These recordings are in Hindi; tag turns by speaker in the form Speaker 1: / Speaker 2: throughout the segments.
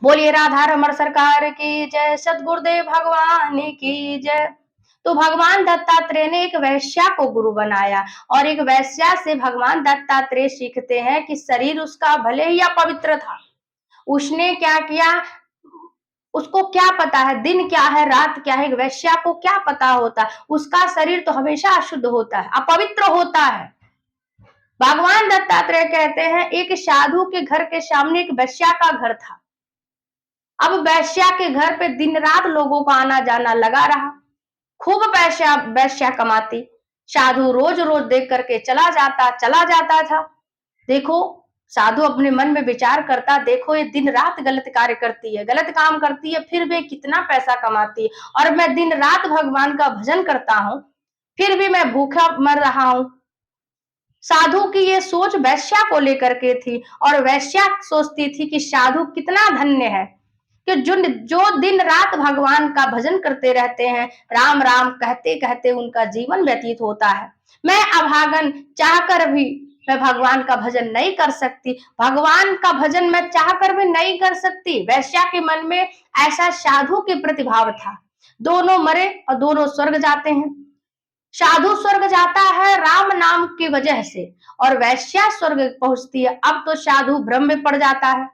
Speaker 1: बोलिए राधा रमण सरकार की जय, सतगुरुदेव भगवान की जय। तो भगवान दत्तात्रेय ने एक वैश्या को गुरु बनाया और एक वैश्या से भगवान दत्तात्रेय सीखते हैं कि शरीर उसका भले ही अपवित्र था, उसने क्या किया, उसको क्या पता है दिन क्या है रात क्या है, एक वैश्या को क्या पता होता है, उसका शरीर तो हमेशा अशुद्ध होता है, अपवित्र होता है। भगवान दत्तात्रेय कहते हैं एक साधु के घर के सामने एक वैश्या का घर था। अब वैश्या के घर पे दिन रात लोगों का आना जाना लगा रहा, खूब पैसा वैश्या कमाती, साधु रोज रोज देख करके चला जाता था। देखो साधु अपने मन में विचार करता, देखो ये दिन रात गलत कार्य करती है, गलत काम करती है, फिर भी कितना पैसा कमाती है, और मैं दिन रात भगवान का भजन करता हूँ, फिर भी मैं भूखा मर रहा हूँ। साधु की ये सोच वैश्या को लेकर के थी, और वैश्या सोचती थी कि साधु कितना धन्य है कि जो दिन रात भगवान का भजन करते रहते हैं, राम राम कहते कहते उनका जीवन व्यतीत होता है। मैं अभागन चाहकर भी मैं भगवान का भजन नहीं कर सकती, भगवान का भजन मैं चाहकर भी नहीं कर सकती। वैश्या के मन में ऐसा साधु के प्रतिभाव था। दोनों मरे और दोनों स्वर्ग जाते हैं। साधु स्वर्ग जाता है राम नाम की वजह से, और वैश्या स्वर्ग पहुंचती है। अब तो साधु भ्रम में पड़ जाता है।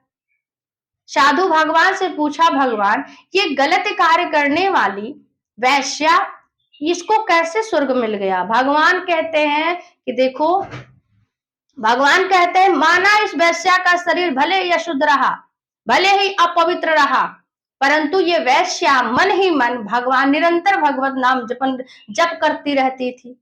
Speaker 1: साधु भगवान से पूछा, भगवान ये गलत कार्य करने वाली वैश्या, इसको कैसे स्वर्ग मिल गया? भगवान कहते हैं कि देखो, भगवान कहते हैं माना इस वैश्या का शरीर भले ही अशुद्ध रहा, भले ही अपवित्र रहा, परंतु ये वैश्या मन ही मन भगवान निरंतर भगवत नाम जप करती रहती थी।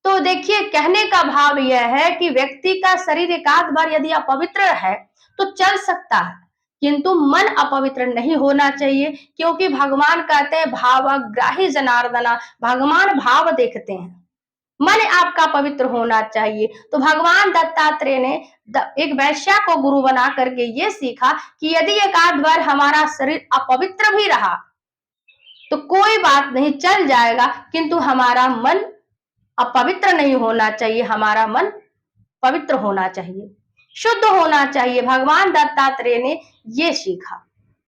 Speaker 1: तो देखिए कहने का भाव यह है कि व्यक्ति का शरीर एक आध बार यदि अपवित्र है तो चल सकता है, किंतु मन अपवित्र नहीं होना चाहिए, क्योंकि भगवान कहते हैं भावग्राही जनार्दना, भगवान भाव देखते हैं। मन आपका पवित्र होना चाहिए। तो भगवान दत्तात्रेय ने एक वैश्या को गुरु बना करके ये सीखा कि यदि एक आध बार हमारा शरीर अपवित्र भी रहा तो कोई बात नहीं, चल जाएगा, किंतु हमारा मन अपवित्र नहीं होना चाहिए, हमारा मन पवित्र होना चाहिए, शुद्ध होना चाहिए। भगवान दत्तात्रेय ने ये सीखा।